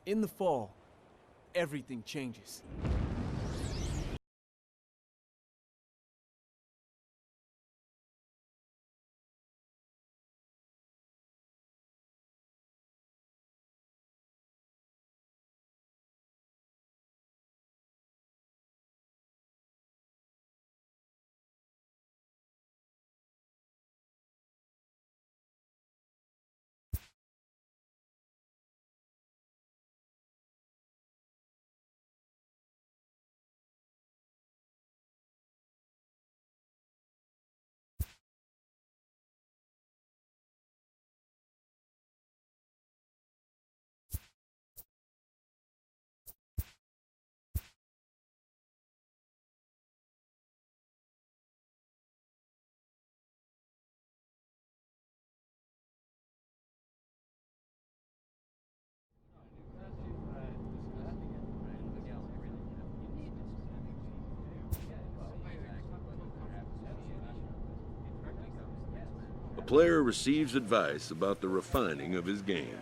In the fall, everything changes. A player receives advice about the refining of his game.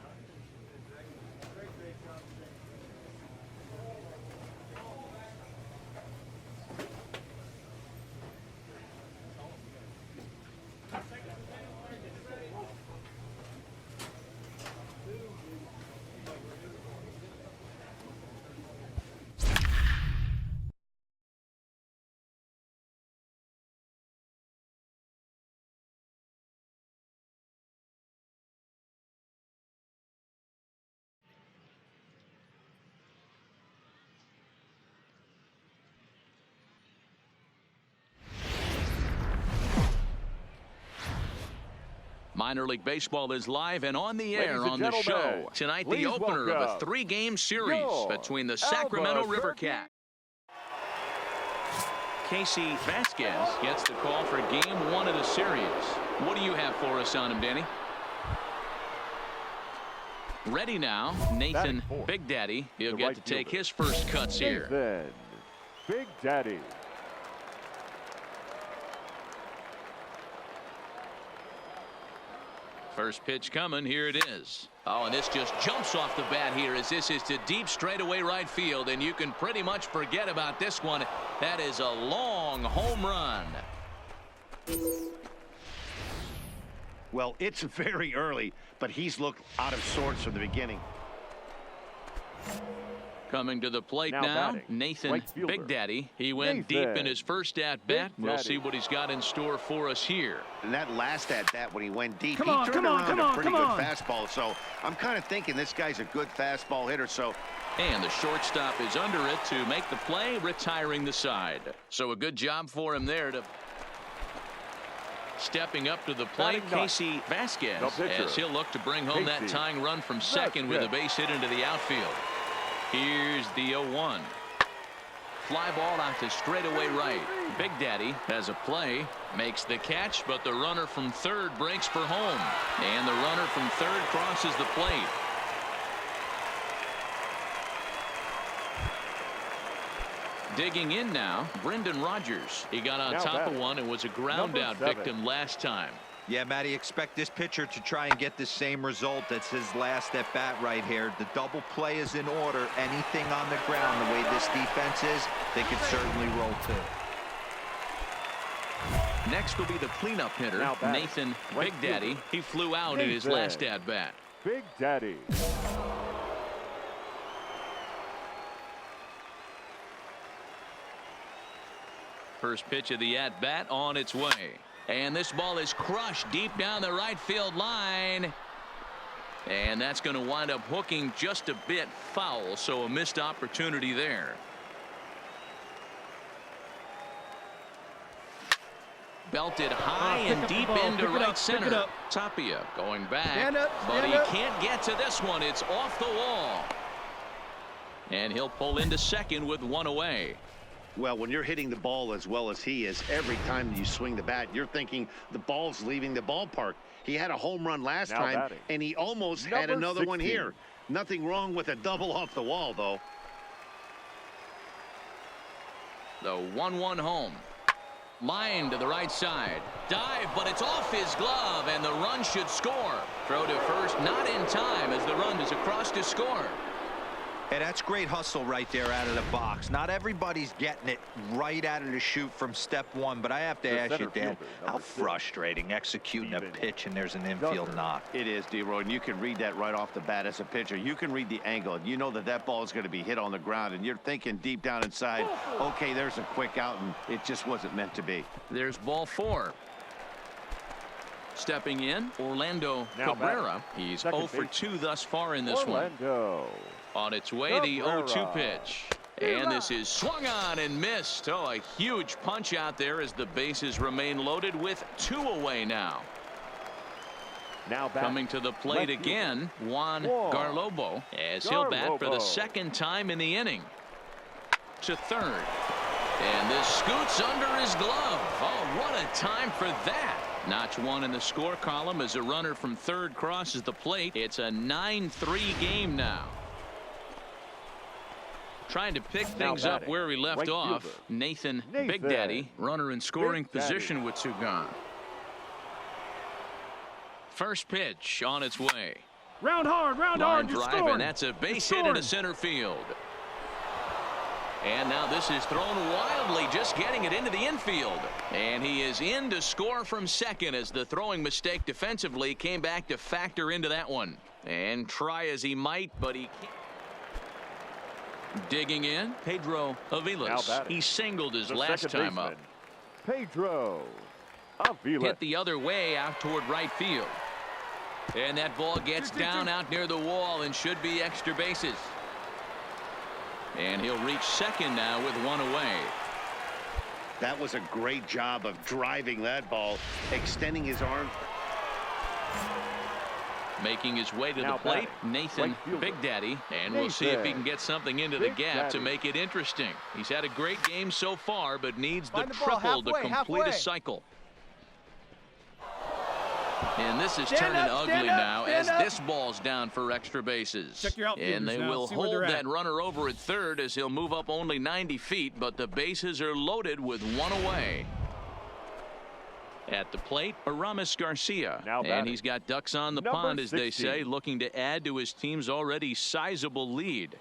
Minor League Baseball is live and on the air on the show. Tonight, the opener of a three-game series between the Sacramento River Cats. Casey Vasquez gets the call for game one of the series. What do you have for us on him, Danny? Ready now, Nathan Big Daddy. He'll get to take his first cuts here. Nathan Big Daddy. First pitch coming. Here it is. Oh, and this just jumps off the bat here as this is to deep straightaway right field, and you can pretty much forget about this one. That is a long home run. Well, it's very early, but he's looked out of sorts from the beginning. Coming to the plate now, Nathan Big Daddy. He went deep in his first at-bat. We'll see what he's got in store for us here. And that last at-bat when he went deep, he turned around a pretty good fastball. So I'm kind of thinking this guy's a good fastball hitter. So. And the shortstop is under it to make the play, retiring the side. So a good job for him there to... Stepping up to the plate, Casey Vasquez, as he'll look to bring home that tying run from second with a base hit into the outfield. Here's the 0-1. Fly ball out to straightaway right. Big Daddy has a play, makes the catch, but the runner from third breaks for home. And the runner from third crosses the plate. Digging in now, Brendan Rodgers. He got on top of one and was a ground out victim last time. Yeah, Matty, expect this pitcher to try and get the same result. That's his last at bat right here. The double play is in order. Anything on the ground, the way this defense is, they could certainly roll too. Next will be the cleanup hitter, Nathan Big Daddy. He flew out in his last at bat. Big Daddy. First pitch of the at bat on its way. And this ball is crushed deep down the right field line. And that's going to wind up hooking just a bit foul, so a missed opportunity there. Belted high and deep into right center. Tapia going back, but he can't get to this one. It's off the wall. And he'll pull into second with one away. Well, when you're hitting the ball as well as he is, every time you swing the bat, you're thinking the ball's leaving the ballpark. He had a home run last time, and he almost had another one here. Nothing wrong with a double off the wall, though. The 1-1 home. Line to the right side. Dive, but it's off his glove, and the run should score. Throw to first, not in time, as the run is across to score. And that's great hustle right there out of the box. Not everybody's getting it right out of the chute from step one, but I have to ask you, Dan, how frustrating executing a pitch and there's an infield knock. It is, D-Roy, and you can read that right off the bat as a pitcher. You can read the angle, and you know that that ball is going to be hit on the ground, and you're thinking deep down inside, okay, there's a quick out, and it just wasn't meant to be. There's ball 4. Stepping in, Orlando Cabrera. He's 0 for 2 thus far in this one. On its way, the 0-2 pitch. And this is swung on and missed. Oh, a huge punch out there as the bases remain loaded with 2 away now. Coming to the plate again, Juan Garlobo, as he'll bat for the 2nd time in the inning. To third. And this scoots under his glove. Oh, what a time for that. Notch 1 in the score column as a runner from third crosses the plate. It's a 9-3 game now. Trying to pick things up where we left off. Nathan Big Daddy, runner in scoring position with 2 gone. First pitch on its way. Round hard, line drive, and that's a base hit into center field. And now this is thrown wildly, just getting it into the infield. And he is in to score from second as the throwing mistake defensively came back to factor into that one. And try as he might, but he can't. Digging in, Pedro Aviles. He singled his last time up. Pedro Aviles. Hit the other way out toward right field. And that ball gets down out near the wall and should be extra bases. And he'll reach second now with 1 away. That was a great job of driving that ball, extending his arm. Making his way to the plate, Nathan Big Daddy, and we'll see if he can get something into the gap to make it interesting. He's had a great game so far, but needs the triple to complete a cycle. And this is turning ugly now as this ball's down for extra bases. And they will hold that runner over at third as he'll move up only 90 feet, but the bases are loaded with 1 away. At the plate, Aramis Garcia, and he's got ducks on the pond, as they say, looking to add to his team's already sizable lead.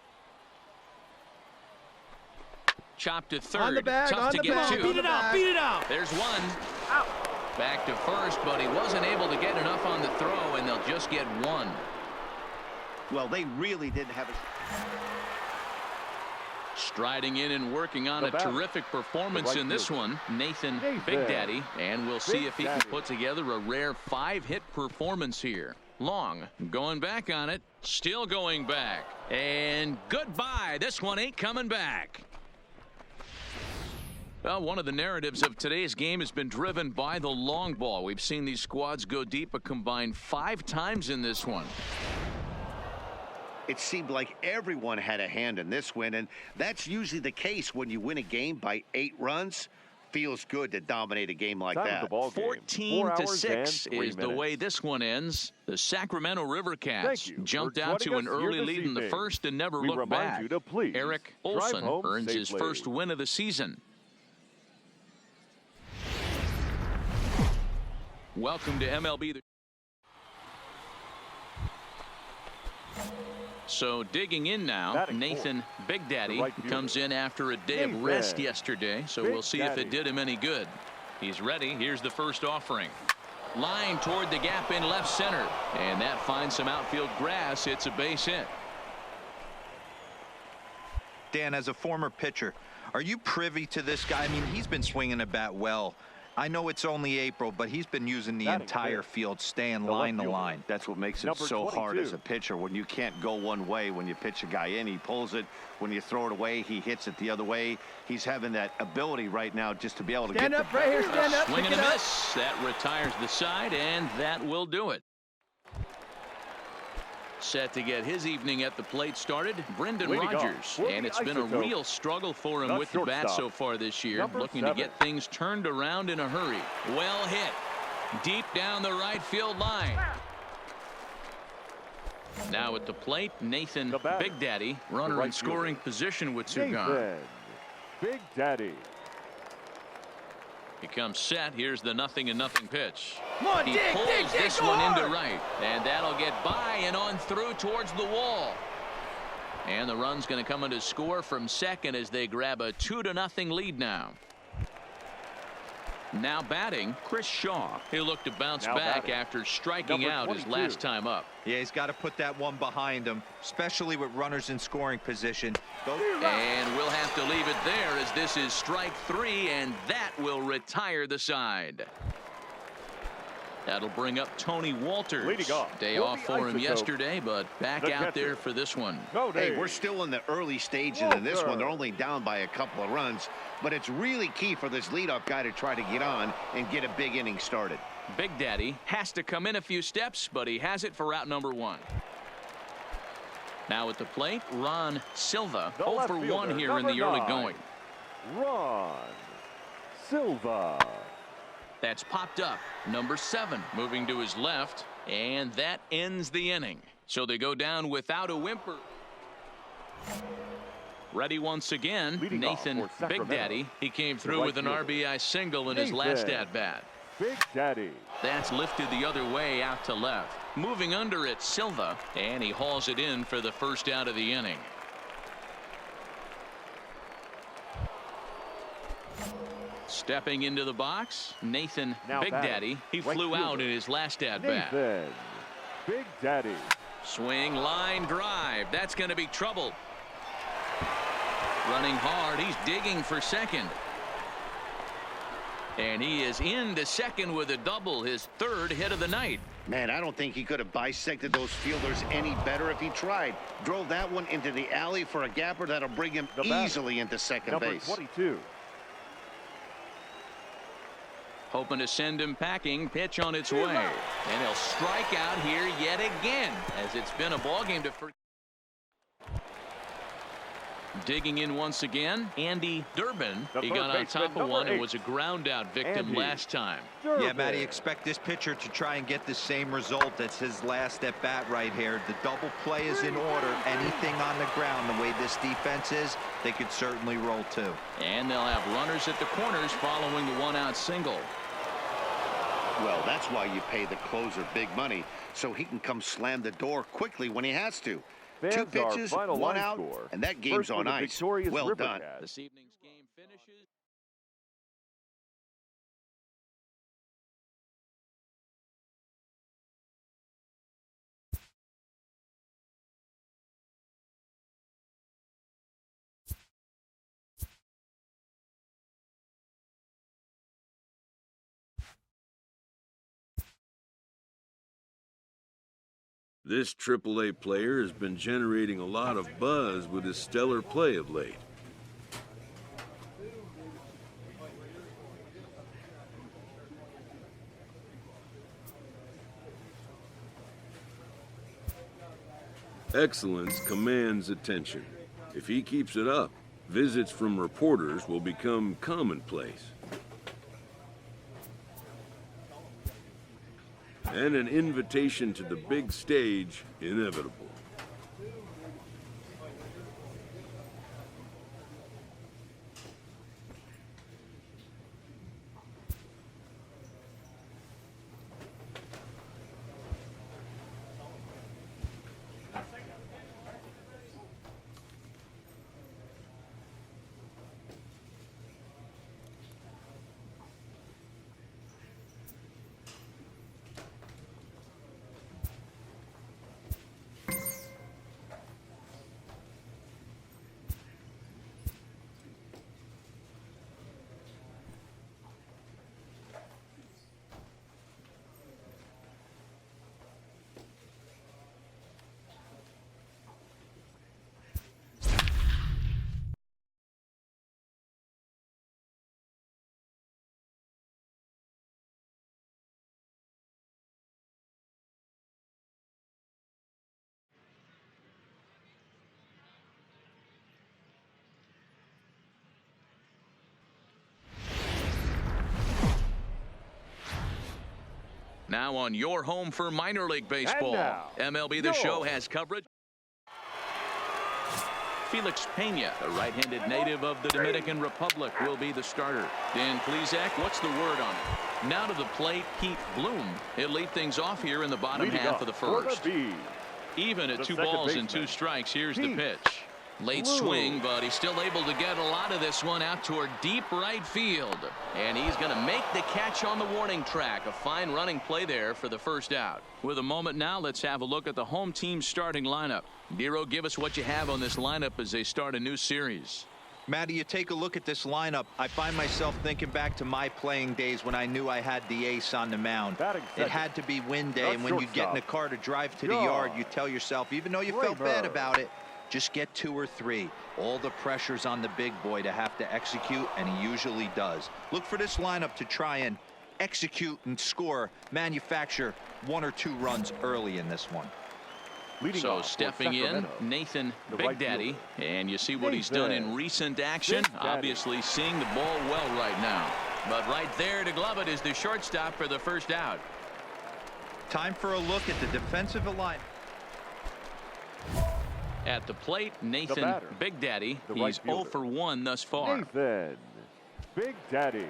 Chopped to third, tough to get to. Beat it out. There's one. Back to first, but he wasn't able to get enough on the throw, and they'll just get 1. Well, they really didn't have a... Striding in and working on a terrific performance in this one, Nathan Big Daddy, and we'll see if he can put together a rare 5-hit performance here. Long, going back on it, still going back, and goodbye. This one ain't coming back. Well, one of the narratives of today's game has been driven by the long ball. We've seen these squads go deep a combined 5 times in this one. It seemed like everyone had a hand in this win, and that's usually the case when you win a game by 8 runs. Feels good to dominate a game like that. 14-6 is the way this one ends. The Sacramento River Cats jumped out to an early lead in the first and never looked back. Eric Olson earns his first win of the season. Welcome to MLB. So digging in now, Nathan Big Daddy comes in after a day of rest yesterday, so we'll see if it did him any good. He's ready. Here's the first offering. Line toward the gap in left center, and that finds some outfield grass. It's a base hit. Dan, as a former pitcher, are you privy to this guy? I mean, he's been swinging a bat well. I know it's only April, but he's been using the entire field, staying line to line. That's what makes it so hard as a pitcher when you can't go one way. When you pitch a guy in, he pulls it. When you throw it away, he hits it the other way. He's having that ability right now just to be able to stand up right here. Stand up. Swing and a miss. That retires the side, and that will do it. Set to get his evening at the plate started, Brendan Rodgers, and it's been a real struggle for him with the bat so far this year, looking to get things turned around in a hurry. Well hit, deep down the right field line. Now at the plate, Nathan Big Daddy, runner in scoring position with 2 gone. Big Daddy. He comes set. Here's the 0-0 pitch. He dig, pulls this one into right, and that'll get by and on through towards the wall. And the run's going to come in to score from second as they grab a 2-0 lead now. Now batting, Chris Shaw. He'll look to bounce back after striking out his last time up. Yeah, he's got to put that one behind him, especially with runners in scoring position. And we'll have to leave it there as this is strike 3, and that will retire the side. That'll bring up Tony Walters. Leading off, day off for him yesterday, but back out there for this one. Hey, we're still in the early stages of this one. They're only down by a couple of runs, but it's really key for this leadoff guy to try to get on and get a big inning started. Big Daddy has to come in a few steps, but he has it for out number 1. Now at the plate, Ron Silva, 0 for 1 here in the early going. Ron Silva. That's popped up. Number 7 moving to his left, and that ends the inning. So they go down without a whimper. Ready once again, Leading Nathan Big Daddy. He came through with an RBI single in his last at-bat. Big Daddy. That's lifted the other way out to left. Moving under it, Silva, and he hauls it in for the first out of the inning. Stepping into the box, Nathan Big Daddy. He flew out in his last at-bat. Nathan Big Daddy. Swing, line, drive. That's going to be trouble. Running hard. He's digging for second. And he is into second with a double, his 3rd hit of the night. Man, I don't think he could have bisected those fielders any better if he tried. Drove that one into the alley for a gapper that'll bring him easily into second base. 22. Hoping to send him packing. Pitch on its way. And he'll strike out here yet again, as it's been a ball game to forget. Digging in once again, Andy Durbin. He got on top of one and was a ground out victim last time. Yeah, Matty, expect this pitcher to try and get the same result. That's his last at bat right here. The double play is in order. Anything on the ground, the way this defense is, they could certainly roll too. And they'll have runners at the corners following the 1-out single. Well, that's why you pay the closer big money, so he can come slam the door quickly when he has to. Fans, 2 pitches, 1 out, score. and that game's on ice. Well done. This evening's game finishes. This AAA player has been generating a lot of buzz with his stellar play of late. Excellence commands attention. If he keeps it up, visits from reporters will become commonplace. And an invitation to the big stage inevitable. Now on your home for minor league baseball. MLB The Show has coverage. Felix Pena, the right-handed native of the Dominican Republic, will be the starter. Dan Plesac, what's the word on it? Now to the plate, Pete Bloom. He'll lead things off here in the bottom half of the first. Even at The 2 second balls and baseman. 2 strikes. Here's the Pete. pitch. Late Blue. swing, but he's still able to get a lot of this one out toward deep right field. And he's going to make the catch on the warning track. A fine running play there for the first out. With a moment now, let's have a look at the home team starting lineup. Nero, give us what you have on this lineup as they start a new series. Matty, you take a look at this lineup. I find myself thinking back to my playing days when I knew I had the ace on the mound. It had to be win day, and when you get in a car to drive to the yard, you tell yourself, even though you felt bad about it, just get 2 or 3. All the pressure's on the big boy to have to execute, and he usually does. Look for this lineup to try and execute and score, manufacture 1 or 2 runs early in this one. So stepping in, Nathan Big Daddy, and you see what he's done in recent action. Obviously seeing the ball well right now. But right there to glove it is the shortstop for the first out. Time for a look at the defensive line. At the plate, Nathan Big Daddy. He's 0 for 1 thus far. Nathan Big Daddy.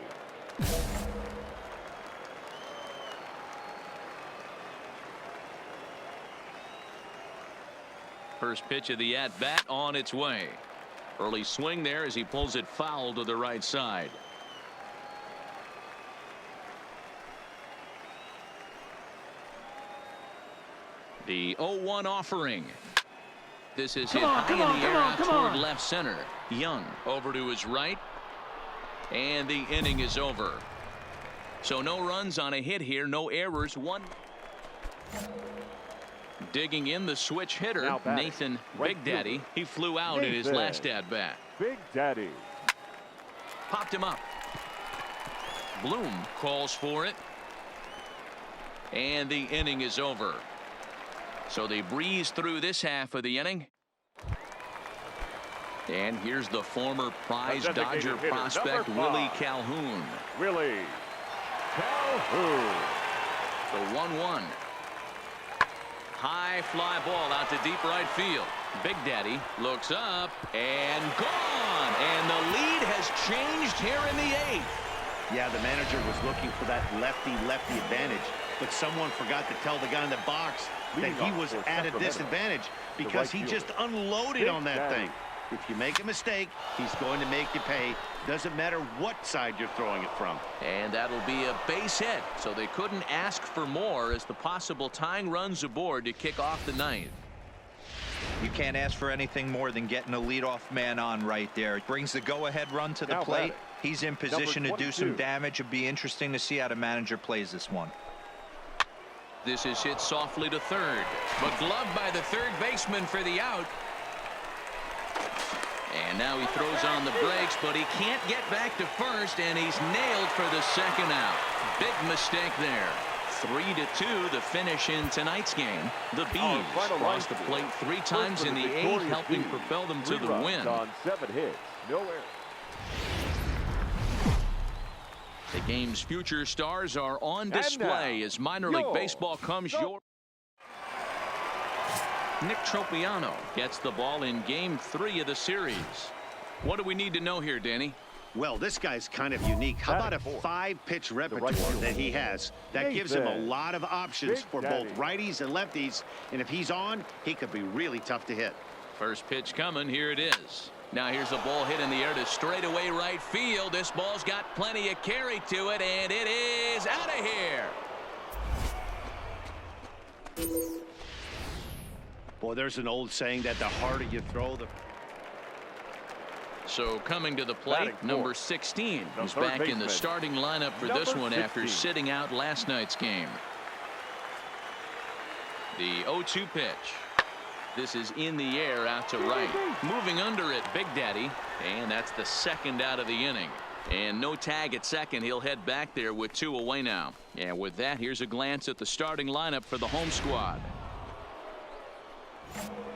First pitch of the at-bat on its way. Early swing there as he pulls it foul to the right side. The 0-1 offering. This is hit high in the air out toward left center. Young over to his right. And the inning is over. So no runs on a hit here, no errors. One. Digging in the switch hitter, Nathan Big Daddy. He flew out in his last at-bat. Big Daddy. Popped him up. Bloom calls for it. And the inning is over. So they breeze through this half of the inning. And here's the former prize Dodger prospect, Willie Calhoun. Willie Calhoun. The 1-1. High fly ball out to deep right field. Big Daddy looks up and gone. And the lead has changed here in the 8th. Yeah, the manager was looking for that lefty-lefty advantage, but someone forgot to tell the guy in the box that he was at a disadvantage because he just unloaded on that thing. If you make a mistake, he's going to make you pay. Doesn't matter what side you're throwing it from. And that'll be a base hit. So they couldn't ask for more as the possible tying runs aboard to kick off the 9th. You can't ask for anything more than getting a leadoff man on right there. It brings the go-ahead run to the plate. He's in position to do some damage. It'd be interesting to see how the manager plays this one. This is hit softly to third, but gloved by the third baseman for the out. And now he throws on the brakes, but he can't get back to first, and he's nailed for the second out. Big mistake there. 3-2 the finish in tonight's game. The Bees crossed the plate 3 times in the 8th, helping propel them to the win. On 7 hits, no errors. The game's future stars are on display as minor league baseball comes your. Nick Tropiano gets the ball in game 3 of the series. What do we need to know here, Danny? Well, this guy's kind of unique. How about a 5-pitch repertoire that he has? That gives him a lot of options for both righties and lefties. And if he's on, he could be really tough to hit. First pitch coming. Here it is. Now here's a ball hit in the air to straightaway right field. This ball's got plenty of carry to it, and it is out of here. Boy, there's an old saying that the harder you throw, the... So coming to the plate, number 16. He's back in the starting lineup for this one after sitting out last night's game. The 0-2 pitch. This is in the air out to right. Moving under it, Big Daddy. And that's the second out of the inning. And no tag at second. He'll head back there with 2 away now. And with that, here's a glance at the starting lineup for the home squad.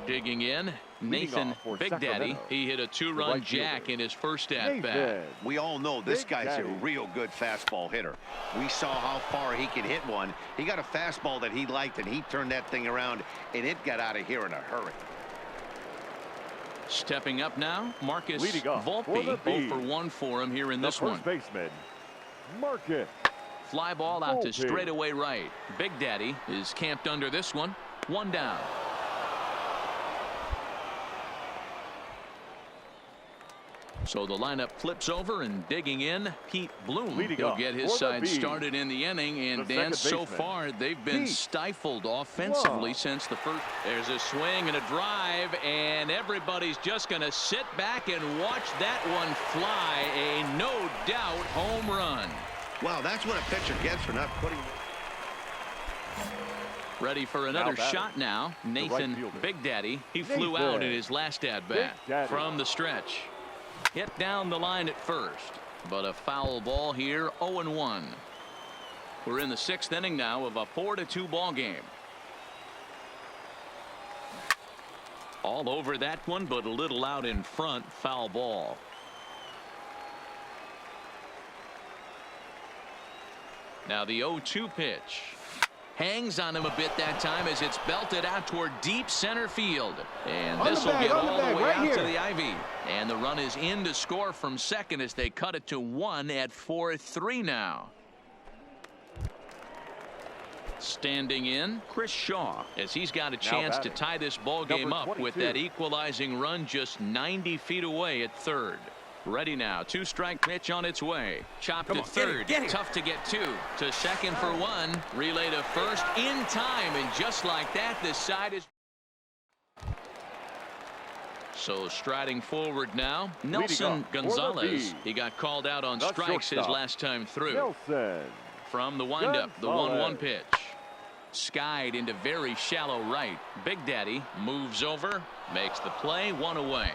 Digging in, Nathan Big Daddy. He hit a 2-run jack in his first at-bat. We all know this guy's a real good fastball hitter. We saw how far he could hit one. He got a fastball that he liked, and he turned that thing around, and it got out of here in a hurry. Stepping up now, Marcus Volpe. 0 for 1 for him here in this one. First baseman, Marcus. Fly ball out to straightaway right. Big Daddy is camped under this one. 1 down. So the lineup flips over, and digging in, Pete Bloom. Leading He'll off get his for the side Bees, started in the inning. And the Dan, second so baseman, far they've been Pete. stifled offensively Wow. since the first. There's a swing and a drive, and everybody's just going to sit back and watch that one fly. A no doubt home run. Wow, that's what a pitcher gets for not putting. Ready for another batting, shot now. Nathan fielder, Big Daddy. He Nathan flew out in his last at bat Big Daddy. from the stretch. Hit down the line at first, but a foul ball here. 0-1. We're in the 6th inning now of a 4-2 ball game. All over that one, but a little out in front. Foul ball. Now the 0-2 pitch. Hangs on him a bit that time as it's belted out toward deep center field. And this will get all the way out to the ivy. And the run is in to score from second as they cut it to 1 at 4-3 now. Standing in, Chris Shaw, as he's got a chance to tie this ball game up with that equalizing run just 90 feet away at third. Ready now. 2-strike pitch on its way. Chopped to third. Tough to get 2. To second for 1. Relay to first in time. And just like that, this side is. So striding forward now, Nelson Gonzalez. He got called out on strikes his last time through. Nelson. From the windup, the 1-1 pitch. Skied into very shallow right. Big Daddy moves over, makes the play, 1 away.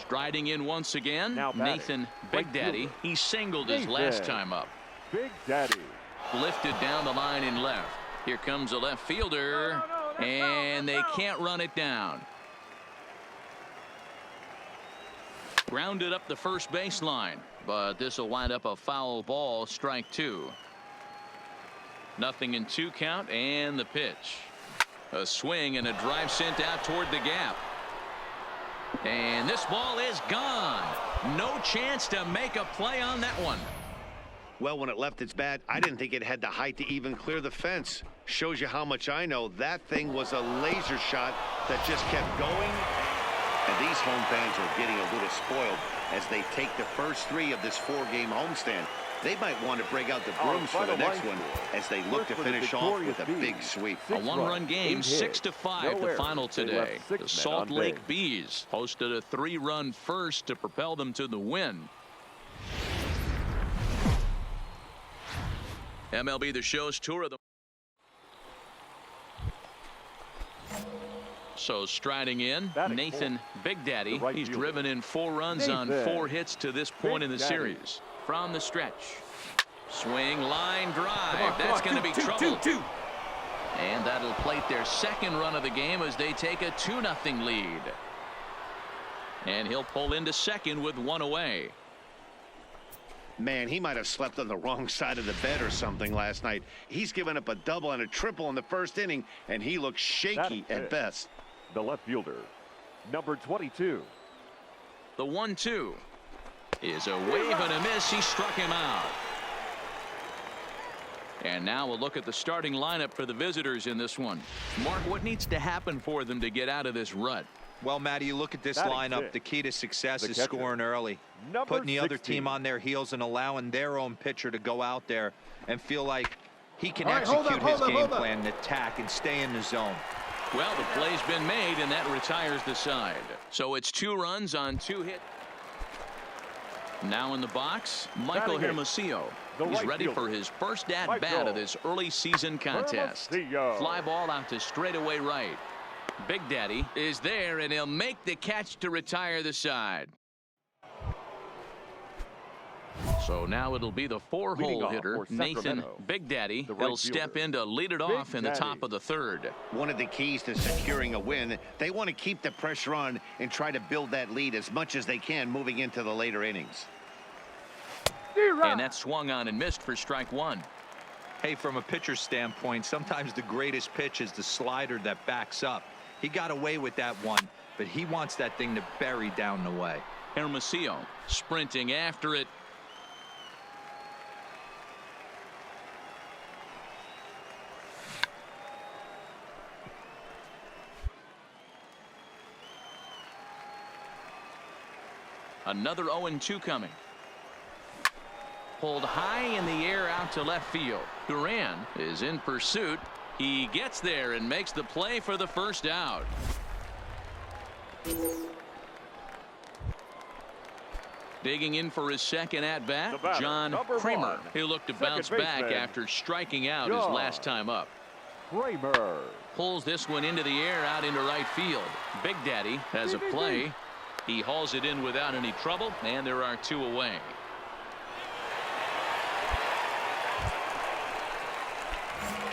Striding in once again, Nathan Big Daddy. He singled his last time up. Big Daddy. Lifted down the line in left. Here comes a left fielder, and they can't run it down. Grounded up the first baseline, but this will wind up a foul ball. Strike 2. Nothing in 2 count, and the pitch. A swing and a drive sent out toward the gap. And this ball is gone. No chance to make a play on that one. Well, when it left its bat, I didn't think it had the height to even clear the fence. Shows you how much I know. That thing was a laser shot that just kept going. And these home fans are getting a little spoiled as they take the first 3 of this 4-game homestand. They might want to break out the brooms for the next one as they look to finish off with a big sweep. A 1-run game, 6-5 the final today. The Salt Lake Bees hosted a 3-run first to propel them to the win. MLB The Show's tour of the. So striding in, Nathan Big Daddy. He's driven in 4 runs on 4 hits to this point in the series. From the stretch. Swing, line drive. That's going to be trouble. And that'll plate their 2nd run of the game as they take a 2-0 lead. And he'll pull into second with 1 away. Man, he might have slept on the wrong side of the bed or something last night. He's given up a double and a triple in the first inning, and he looks shaky at best. The left fielder, number 22. The 1-2 is a wave and a miss. He struck him out. And now we'll look at the starting lineup for the visitors in this one. Mark, what needs to happen for them to get out of this rut? Well, Matty, you look at this lineup, the key to success is scoring early. Putting the other team on their heels and allowing their own pitcher to go out there and feel like he can execute his game plan and attack and stay in the zone. Well, the play's been made, and that retires the side. So it's 2 runs on 2 hits. Now in the box, Michael Hermosillo. He's ready for his first at-bat of this early season contest. Fly ball out to straightaway right. Big Daddy is there, and he'll make the catch to retire the side. So now it'll be the 4-hole hitter, Nathan Big Daddy. He'll step in to lead it off in the top of the 3rd. One of the keys to securing a win, they want to keep the pressure on and try to build that lead as much as they can moving into the later innings. And that swung on and missed for strike 1. Hey, from a pitcher's standpoint, sometimes the greatest pitch is the slider that backs up. He got away with that one, but he wants that thing to bury down the way. Hermosillo sprinting after it. Another 0-2 coming. Pulled high in the air out to left field. Duran is in pursuit. He gets there and makes the play for the first out. Digging in for his second at-bat, John Kramer. He'll look to bounce back after striking out his last time up. Kramer Pulls this one into the air out into right field. Big Daddy has a play. He hauls it in without any trouble, and there are 2 away.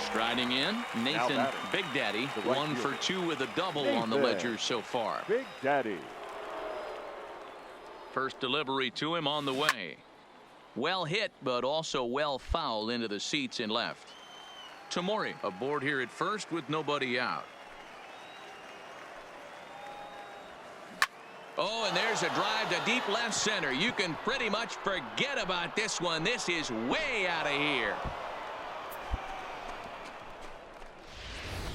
Striding in, Nathan Big Daddy, 1 for 2 with a double on the ledger so far. Big Daddy. First delivery to him on the way. Well hit, but also well fouled into the seats in left. Tamori aboard here at first with nobody out. Oh, and there's a drive to deep left center. You can pretty much forget about this one. This is way out of here.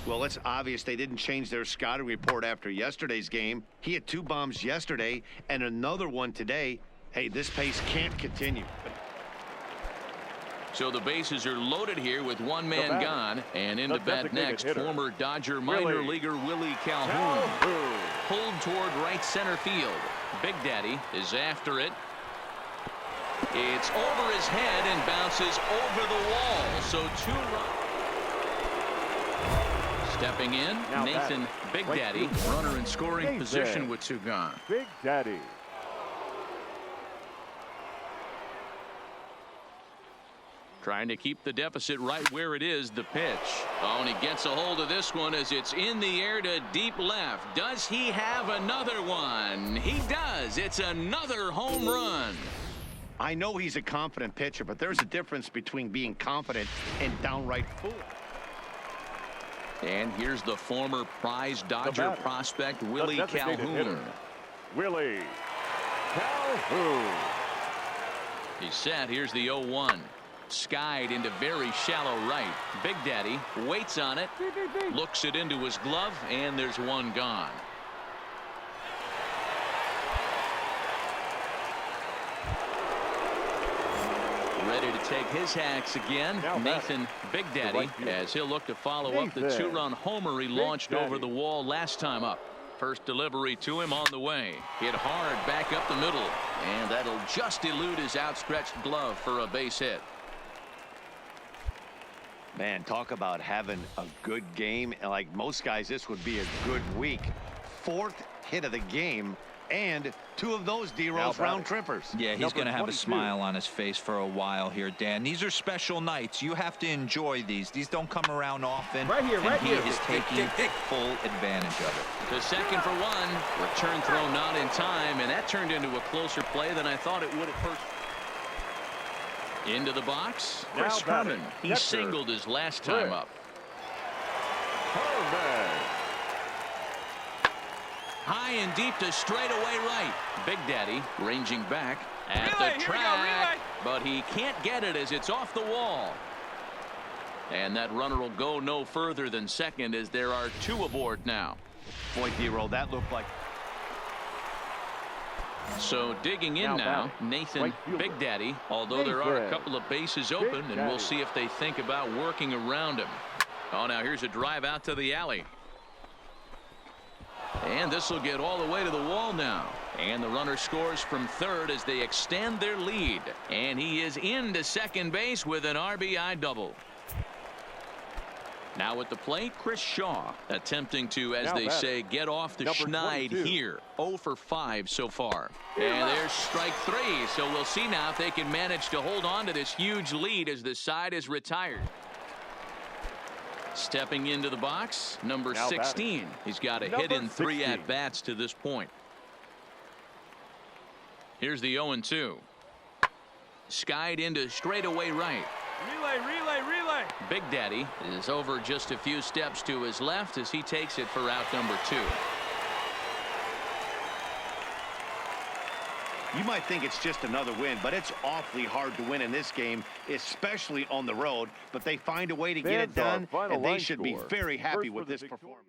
Well, it's obvious they didn't change their scouting report after yesterday's game. He had 2 bombs yesterday and another one today. Hey, this pace can't continue. So the bases are loaded here with 1 man gone, and in to bat next, former Dodger minor leaguer Willie Calhoun. Pulled toward right center field. Big Daddy is after it. It's over his head and bounces over the wall. So 2 runs. Stepping in, Nathan Big Daddy, runner in scoring position with 2 gone. Big Daddy. Trying to keep the deficit right where it is. The pitch. Oh, and he gets a hold of this one as it's in the air to deep left. Does he have another one? He does. It's another home run. I know he's a confident pitcher, but there's a difference between being confident and downright foolish. And here's the former prize Dodger prospect, Willie Calhoun. Willie Calhoun. He's set. Here's the 0-1. Skied into very shallow right. Big Daddy waits on it, looks it into his glove, and there's 1 gone. Ready to take his hacks again. Nathan Big Daddy, as he'll look to follow up the 2-run homer he launched over the wall last time up. First delivery to him on the way. Hit hard back up the middle, and that'll just elude his outstretched glove for a base hit. Man, talk about having a good game. Like most guys, this would be a good week. 4th hit of the game, and 2 of those D-Rose round trippers. Yeah, he's going to have a smile on his face for a while here, Dan. These are special nights. You have to enjoy these. These don't come around often. Right here, right here. He is taking full advantage of it. The second for 1. Return throw not in time, and that turned into a closer play than I thought it would at first. Into the box, Chris Herman. He singled his last time up. High and deep to straightaway right. Big Daddy ranging back at the track, but he can't get it as it's off the wall. And that runner will go no further than second as there are 2 aboard now. Boy, D-Roll, that looked like... So digging in now, Nathan Big Daddy, although there are a couple of bases open, and we'll see if they think about working around him. Oh, now here's a drive out to the alley. And this will get all the way to the wall now. And the runner scores from third as they extend their lead. And he is into second base with an RBI double. Now at the plate, Chris Shaw attempting to, as they say, get off the schneid here. 0 for 5 so far. And there's strike 3. So we'll see now if they can manage to hold on to this huge lead as the side is retired. Stepping into the box, number 16. He's got a hit in 3 at-bats to this point. Here's the 0-2. Skied into straightaway right. Relay, relay, relay. Big Daddy is over just a few steps to his left as he takes it for out number 2. You might think it's just another win, but it's awfully hard to win in this game, especially on the road. But they find a way to get it done, and they should be very happy with this performance.